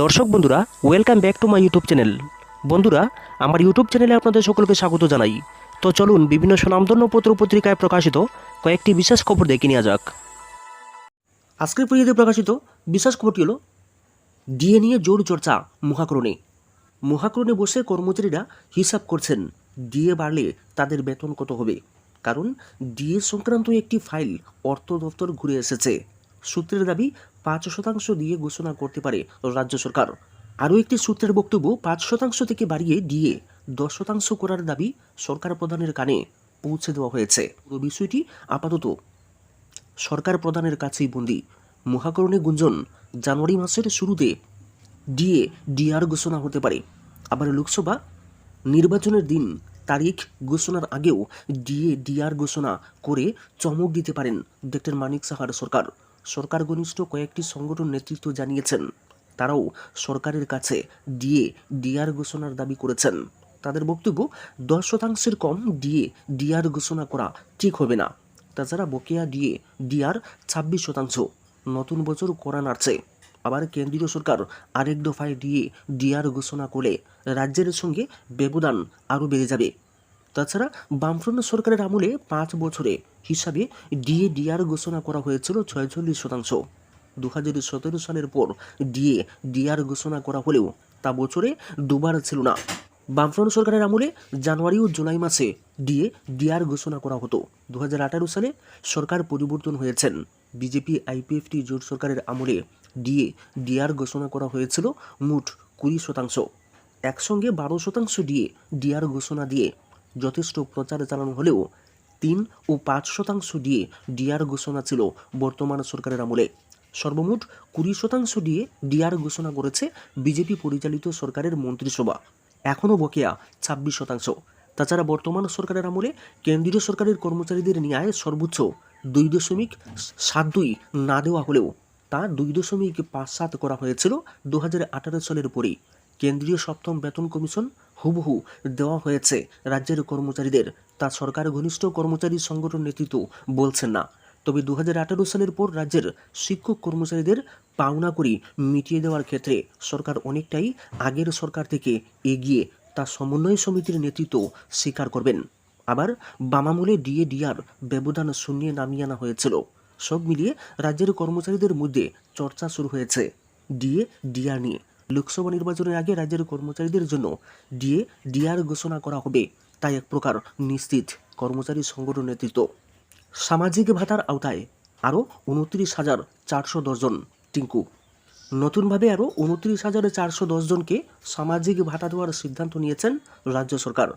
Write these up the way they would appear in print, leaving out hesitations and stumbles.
দর্শক বন্ধুরা, welcome back to my YouTube channel. বন্ধুরা, আমার ইউটিউব চ্যানেলে আপনাদের সকলকে স্বাগত জানাই। তো চলুন বিভিন্ন স্বনামধন্য পত্র পত্রিকায় প্রকাশিত কয়েকটি বিশেষ খবর দেখে নেওয়া যাক। আজকের পরিচিতি প্রকাশিত বিশেষ খবরটি হল ডিএ নিয়ে জোর চর্চা মহাকরণে। মহাকরণে বসে কর্মচারীরা হিসাব করছেন ডিএ বাড়লে তাদের বেতন কত হবে, কারণ ডিএ সংক্রান্ত একটি ফাইল অর্থ দপ্তর ঘুরে এসেছে। সূত্রের দাবি 5% ডিএ ঘোষণা করতে পারে রাজ্য সরকার। আরও একটি সূত্রের বক্তব্য, 5% থেকে বাড়িয়ে ডিএ 10% করার দাবি সরকার প্রধানের কানে পৌঁছে দেওয়া হয়েছে। পুরো বিষয়টি আপাতত সরকার প্রধানের কাছেই বন্দী। মহাকরণে গুঞ্জন, জানুয়ারি মাসের শুরুতে ডিএ ডিআর ঘোষণা হতে পারে। আবার লোকসভা নির্বাচনের দিন তারিখ ঘোষণার আগেও ডিএ ডিআর ঘোষণা করে চমক দিতে পারেন ডক্টর মানিক সাহার সরকার। সরকার ঘনিষ্ঠ কয়েকটি সংগঠন নেতৃত্ব জানিয়েছেন তারাও সরকারের কাছে ডিএ ডিআর ঘোষণার দাবি করেছেন। তাদের বক্তব্য, 10% কম ডিএ ডিআর ঘোষণা করা ঠিক হবে না। তাছাড়া বকেয়া ডিএ ডিআর 26%। নতুন বছর করা নাড়ছে। আবার কেন্দ্রীয় সরকার আরেক দফায় ডিএ ডিআর ঘোষণা করলে রাজ্যের সঙ্গে ব্যবধান আরও বেড়ে যাবে। তাছাড়া বামফ্রন্ট সরকারের আমলে 5 বছরে হিসাবে ডিএ ডিআর ঘোষণা করা হয়েছিল 46%। 2017 সালের পর ডিএ ডিআর ঘোষণা করা হলেও তা বছরে দুবার ছিল না। বামফ্রন্ট সরকারের আমলে জানুয়ারি ও জুলাই মাসে ডিএ ডিআর ঘোষণা করা হতো। 2018 সালে সরকার পরিবর্তন হয়েছেন। বিজেপি আইপিএফটি জোট সরকারের আমলে ডিএ ডিআর ঘোষণা করা হয়েছিল মোট 20%। একসঙ্গে 12% ডিএ ডিআর ঘোষণা দিয়ে যথেষ্ট প্রচার চালানো হলেও 3 ও 5% ডিএ ডিআর ঘোষণা ছিল বর্তমান সরকারের আমলে। সর্বমোট 20% ডিএ ডিআর ঘোষণা করেছে বিজেপি পরিচালিত সরকারের মন্ত্রিসভা। এখনও বকেয়া 26%। তাছাড়া বর্তমান সরকারের আমলে কেন্দ্রীয় সরকারের কর্মচারীদের ন্যায় সর্বোচ্চ 2.72 না দেওয়া হলেও তা 2.57 করা হয়েছিল 2018 সালের পরেই। কেন্দ্রীয় সপ্তম বেতন কমিশন হুবহু দেওয়া হয়েছে রাজ্যের কর্মচারীদের, তা সরকার ঘনিষ্ঠ কর্মচারী সংগঠন নেতৃত্ব বলছেন না। তবে 2018 সালের পর রাজ্যের শিক্ষক কর্মচারীদের পাওনা করি মিটিয়ে দেওয়ার ক্ষেত্রে সরকার অনেকটাই আগের সরকার থেকে এগিয়ে, তা সমন্বয় সমিতির নেতৃত্ব স্বীকার করবেন। আবার বামামূলে ডিএ ডিআর ব্যবধান শূন্যে নামিয়ে আনা হয়েছিল। সব মিলিয়ে রাজ্যের কর্মচারীদের মধ্যে চর্চা শুরু হয়েছে ডিএ ডিআর নিয়ে। লোকসভা নির্বাচনের আগে রাজ্যের কর্মচারীদের জন্য ডিএ ডিআর ঘোষণা করা হবে, তাই এক প্রকার নিশ্চিত কর্মচারী সংগঠন নেতৃত্ব। সামাজিক ভাতার আওতায় আরও 29,410 জন। টিঙ্কু, নতুনভাবে আরও 29,410 জনকে সামাজিক ভাতা দেওয়ার সিদ্ধান্ত নিয়েছেন রাজ্য সরকার।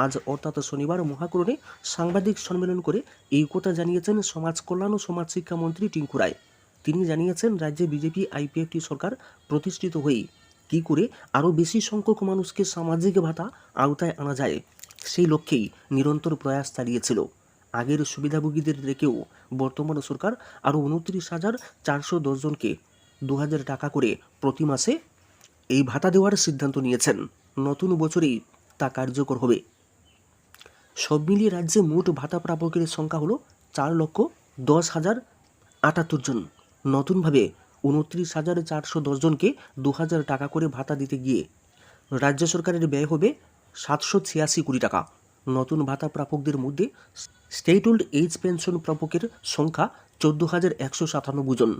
আজ অর্থাৎ শনিবার মহাকরণে সাংবাদিক সম্মেলন করে এই কথা জানিয়েছেন সমাজ কল্যাণ ও সমাজ শিক্ষা মন্ত্রী টিঙ্কু রায়। তিনি জানিয়েছেন, রাজ্যে বিজেপি আইপিএফটি সরকার প্রতিষ্ঠিত হয়ে কী করে আরও বেশি সংখ্যক মানুষকে সামাজিক ভাতা আওতায় আনা যায় সেই লক্ষ্যেই নিরন্তর প্রয়াস চালিয়েছিল। আগের সুবিধাভোগীদের রেখেও বর্তমান সরকার আরও 29,410 জনকে 2,000 টাকা করে প্রতি মাসে এই ভাতা দেওয়ার সিদ্ধান্ত নিয়েছেন। নতুন বছরেই তা কার্যকর হবে। সব মিলিয়ে রাজ্যে মোট ভাতা প্রাপকের সংখ্যা হলো 4,10,078 জন। নতুনভাবে 29,410 জনকে 2,000 টাকা করে ভাতা দিতে গিয়ে রাজ্য সরকারের ব্যয় হবে 786 কোটি টাকা। নতুন ভাতা প্রাপকদের মধ্যে স্টেট ওল্ড এজ পেনশন প্রাপকের সংখ্যা 14,197 জন।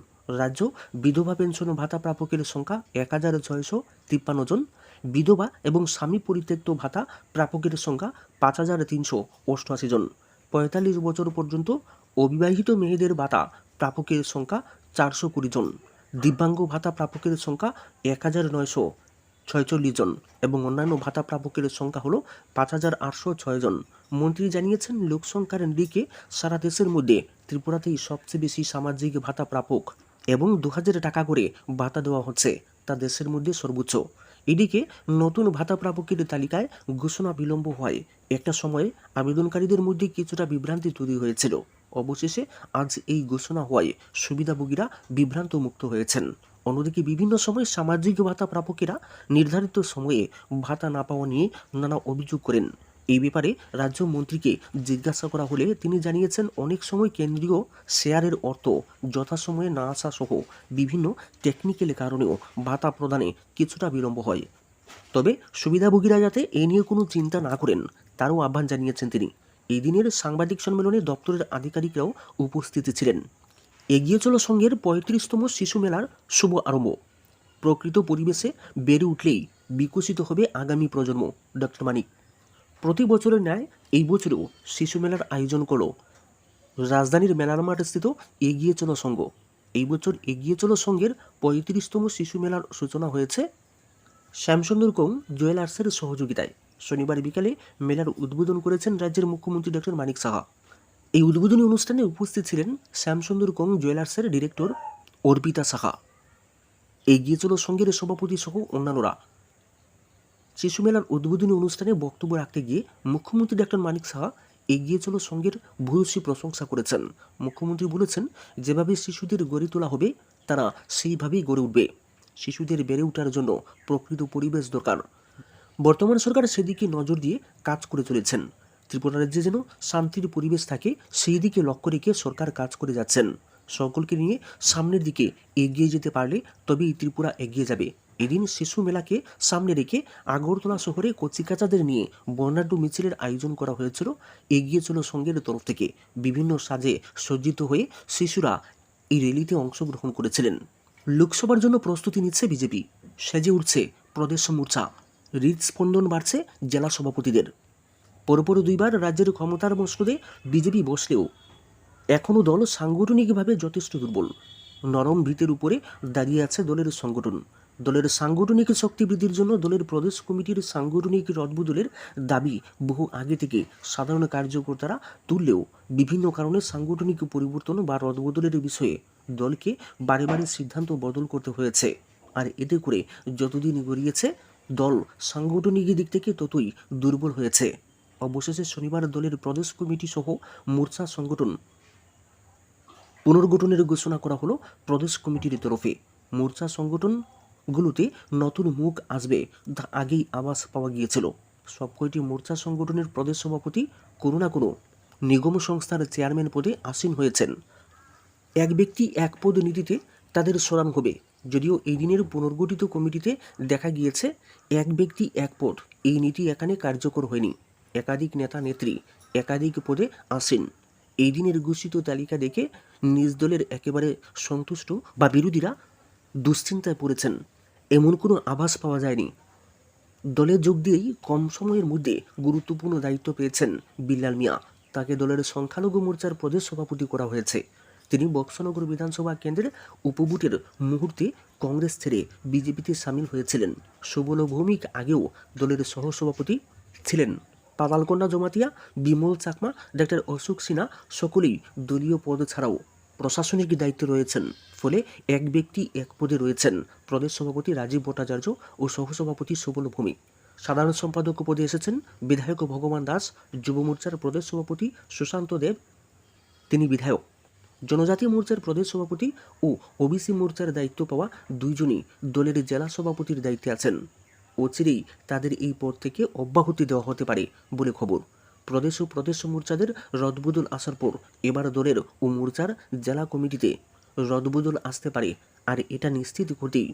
রাজ্য বিধবা পেনশন ভাতা প্রাপকের সংখ্যা 1,653 জন। বিধবা এবং স্বামী পরিত্যক্ত ভাতা প্রাপকের সংখ্যা 5,388 জন। 45 বছর পর্যন্ত অবিবাহিত মেয়েদের ভাতা প্রাপকের সংখ্যা 420 জন। দিব্যাঙ্গ ভাতা প্রাপকের সংখ্যা 1,946 জন এবং অন্যান্য ভাতা প্রাপকের সংখ্যা হল 5,806 জন। মন্ত্রী জানিয়েছেন, লোকসংখ্যার নিরিখে সারা দেশের মধ্যে ত্রিপুরাতেই সবচেয়ে বেশি সামাজিক ভাতা প্রাপক এবং 2,000 টাকা করে ভাতা দেওয়া হচ্ছে, তা দেশের মধ্যে সর্বোচ্চ। এদিকে নতুন ভাতা প্রাপকের তালিকায় ঘোষণা বিলম্ব হয় একটা সময়ে আবেদনকারীদের মধ্যে কিছুটা বিভ্রান্তি তৈরি হয়েছিল। অবশেষে আজ এই ঘোষণা হওয়ায় সুবিধাভোগীরা বিভ্রান্ত মুক্ত হয়েছেন। অন্যদিকে বিভিন্ন সময় সামাজিক ভাতা প্রাপকেরা নির্ধারিত সময়ে ভাতা না পাওয়া নিয়ে নানা অভিযোগ করেন। এই ব্যাপারে রাজ্য মন্ত্রীকে জিজ্ঞাসা করা হলে তিনি জানিয়েছেন অনেক সময় কেন্দ্রীয় শেয়ারের অর্থ যথাসময়ে না আসা সহ বিভিন্ন টেকনিক্যাল কারণেও ভাতা প্রদানে কিছুটা বিলম্ব হয়। তবে সুবিধাভোগীরা যাতে এ নিয়ে কোনো চিন্তা না করেন তারও আহ্বান জানিয়েছেন তিনি। এই দিনের সাংবাদিক সম্মেলনে দপ্তরের আধিকারিকরাও উপস্থিত ছিলেন। এগিয়ে চলো সংঘের ৩৫তম শিশু মেলার শুভ আরম্ভ। প্রকৃত পরিবেশে বেড়ে উঠলেই বিকশিত হবে আগামী প্রজন্ম। ডক্টর মানিক। প্রতি বছরের ন্যায় এই বছরেও শিশু মেলার আয়োজন করল রাজধানীর মেলার মাঠ স্থিত এগিয়ে চলো সংঘ। এই বছর এগিয়ে চলো সংঘের ৩৫তম শিশু মেলার সূচনা হয়েছে শ্যামসুন্দর কং জুয়েলার্সের সহযোগিতায়। শনিবার বিকালে মেলার উদ্বোধন করেছেন রাজ্যের মুখ্যমন্ত্রী ডক্টর মানিক সাহা। এই উদ্বোধনী অনুষ্ঠানে উপস্থিত ছিলেন শ্যামসুন্দর কং জুয়েলার্সের ডিরেক্টর অর্পিতা সাহা, এগিয়ে চলো সংঘের সভাপতি সহ অন্যান্যরা। শিশু মেলার উদ্বোধনী অনুষ্ঠানে বক্তব্য রাখতে গিয়ে মুখ্যমন্ত্রী ডক্টর মানিক সাহা এগিয়ে চলো সংঘের ভূয়সী প্রশংসা করেছেন। মুখ্যমন্ত্রী বলেছেন, যেভাবে শিশুদের গড়ে তোলা হবে তারা সেইভাবেই গড়ে উঠবে। শিশুদের বেড়ে ওঠার জন্য প্রকৃত পরিবেশ দরকার। বর্তমান সরকার সেদিকে নজর দিয়ে কাজ করে চলেছেন। ত্রিপুরা রাজ্যে যেন শান্তির পরিবেশ থাকে সেই দিকে লক্ষ্য রেখে সরকার কাজ করে যাচ্ছেন। সকলকে নিয়ে সামনের দিকে এগিয়ে যেতে পারলে তবেই ত্রিপুরা এগিয়ে যাবে। এদিন শিশু মেলাকে সামনে রেখে আগরতলা শহরে কচিকাচাদের নিয়ে বর্ণাঢ্য মিছিলের আয়োজন করা হয়েছিল এগিয়ে চলো সংঘের তরফ থেকে। বিভিন্ন সাজে সজ্জিত হয়ে শিশুরা এই র্যালিতে অংশগ্রহণ করেছিলেন। লোকসভার জন্য প্রস্তুতি নিচ্ছে বিজেপি, সেজে উঠছে প্রদেশ মোর্চা, হৃদস্পন্দন বাড়ছে জেলা সভাপতিদের। পরপর দুইবার রাজ্যের ক্ষমতার মসনদে বিজেপি বসলেও এখনও দল সাংগঠনিকভাবে যথেষ্ট দুর্বল। নরম ভিতের উপরে দাঁড়িয়ে আছে দলের সংগঠন। দলের সাংগঠনিক শক্তি বৃদ্ধির জন্য দলের প্রদেশ কমিটির সাংগঠনিক রদবদলের দাবি বহু আগে থেকে সাধারণ কার্যকর্তারা তুললেও বিভিন্ন কারণে সাংগঠনিক পরিবর্তন বা রদবদলের বিষয়ে দলকে বারে বারে সিদ্ধান্ত বদল করতে হয়েছে। আর এতে করে যতদিন গড়িয়েছে দল সাংগঠনিক দিক থেকে ততই দুর্বল হয়েছে। অবশেষে শনিবার দলের প্রদেশ কমিটি সহ মোর্চা সংগঠন পুনর্গঠনের ঘোষণা করা হলো প্রদেশ কমিটির তরফে। মোর্চা সংগঠনগুলোতে নতুন মুখ আসবে তা আগেই আভাস পাওয়া গিয়েছিল। সব কয়টি মোর্চা সংগঠনের প্রদেশ সভাপতি কোনো না কোনো নিগম সংস্থার চেয়ারম্যান পদে আসীন হয়েছেন। এক ব্যক্তি এক পদ নীতিতে তাদের সরান হবে। যদিও এই দিনের পুনর্গঠিত কমিটিতে দেখা গিয়েছে এক ব্যক্তি এক পদ এই নীতি এখানে কার্যকর হয়নি। একাধিক নেতা নেত্রী একাধিক পদে আসেন। এই দিনের ঘোষিত তালিকা দেখে নিজ দলের একেবারে সন্তুষ্ট বা বিরোধীরা দুশ্চিন্তায় পড়েছেন এমন কোনো আভাস পাওয়া যায়নি। দলে যোগ দিয়েই কম সময়ের মধ্যে গুরুত্বপূর্ণ দায়িত্ব পেয়েছেন বিল্লাল মিয়া। তাকে দলের সংখ্যালঘু মোর্চার প্রদেশ সভাপতি করা হয়েছে। তিনি বক্সনগর বিধানসভা কেন্দ্রের উপভোটের মুহূর্তে কংগ্রেস ছেড়ে বিজেপিতে সামিল হয়েছিলেন। সুবল ভৌমিক আগেও দলের সহসভাপতি ছিলেন। পাতালকন্যা জমাতিয়া, বিমল চাকমা, ডক্টর অশোক সিনহা সকলেই দলীয় পদ ছাড়াও প্রশাসনিক দায়িত্বে রয়েছেন। ফলে এক ব্যক্তি এক পদে রয়েছেন প্রদেশ সভাপতি রাজীব ভট্টাচার্য ও সহসভাপতি সুবল ভৌমিক। সাধারণ সম্পাদক পদে এসেছেন বিধায়ক ভগবান দাস। যুব মোর্চার প্রদেশ সভাপতি সুশান্ত দেব, তিনি বিধায়ক। জনজাতি মোর্চার প্রদেশ সভাপতি ও ওবিসি মোর্চার দায়িত্ব পাওয়া দুইজনই দলের জেলা সভাপতির দায়িত্বে আছেন। অচিরেই তাদের এই পদ থেকে অব্যাহতি দেওয়া হতে পারে বলে খবর। প্রদেশ ও প্রদেশ মোর্চাদের রদবদল আসার পর এবার দলের ও মোর্চার জেলা কমিটিতে রদবদল আসতে পারে। আর এটা নিশ্চিত করতেই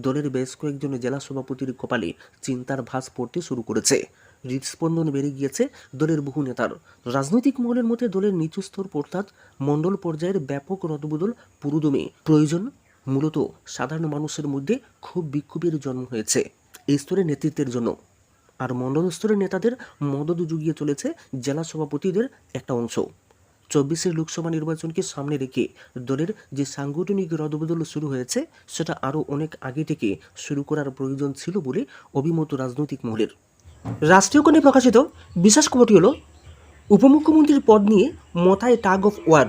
দলের বেশ কয়েকজন জেলা সভাপতির কপালে চিন্তার ভাঁজ পড়তে শুরু করেছে। হৃদস্পন্দন বেড়ে গিয়েছে দলের বহু নেতার। রাজনৈতিক মহলের মধ্যে দলের নিচু স্তর অর্থাৎ মণ্ডল পর্যায়ের ব্যাপক রদবদল পুরোদমে প্রয়োজন। মূলত সাধারণ মানুষের মধ্যে খুব বিক্ষোভের জন্ম হয়েছে এই স্তরের নেতৃত্বের জন্য। আর মণ্ডল স্তরের নেতাদের মদত জুগিয়ে চলেছে জেলা সভাপতিদের একটা অংশ। 24 লোকসভা নির্বাচনকে সামনে রেখে দলের যে সাংগঠনিক রদবদল শুরু হয়েছে সেটা আরও অনেক আগে থেকে শুরু করার প্রয়োজন ছিল বলে অভিমত রাজনৈতিক মহলের। রাষ্ট্রীয়করণে প্রকাশিত বিশেষ খবরটি হল উপমুখ্যমন্ত্রীর পদ নিয়ে মতায় tug of war.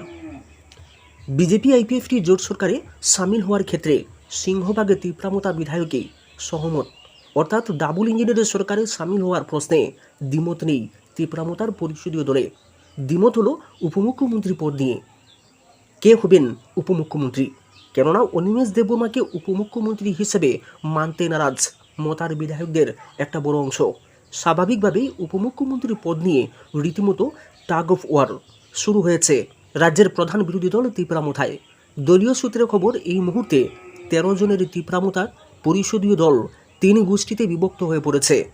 BJP IPFT জোট সরকারে সামিল হওয়ার ক্ষেত্রে সিংহভাগে তীব্রামতা বিধায়কে সহমত, অর্থাৎ ডাবল ইঞ্জিনের সরকারে সামিল হওয়ার প্রশ্নে দ্বিমত নেই তীব্রামতার পরিষদীয় দলে। দ্বিমত হলো উপমুখ্যমন্ত্রী পদ নিয়ে কে হবেন উপমুখ্যমন্ত্রী। কেননা অনিমেষ দেববর্মাকে উপমুখ্যমন্ত্রী হিসেবে মানতে নারাজ মতার বিধায়কদের একটা বড় অংশ। স্বাভাবিকভাবেই উপমুখ্যমন্ত্রীর পদ নিয়ে রীতিমতো টাগ অফ ওয়ার শুরু হয়েছে রাজ্যের প্রধান বিরোধী দল তীব্রামথায়। দলীয় সূত্রে খবর, এই মুহূর্তে 13 জনের তীব্রামথার পরিষদীয় দল 3 গোষ্ঠীতে বিভক্ত হয়ে পড়েছে।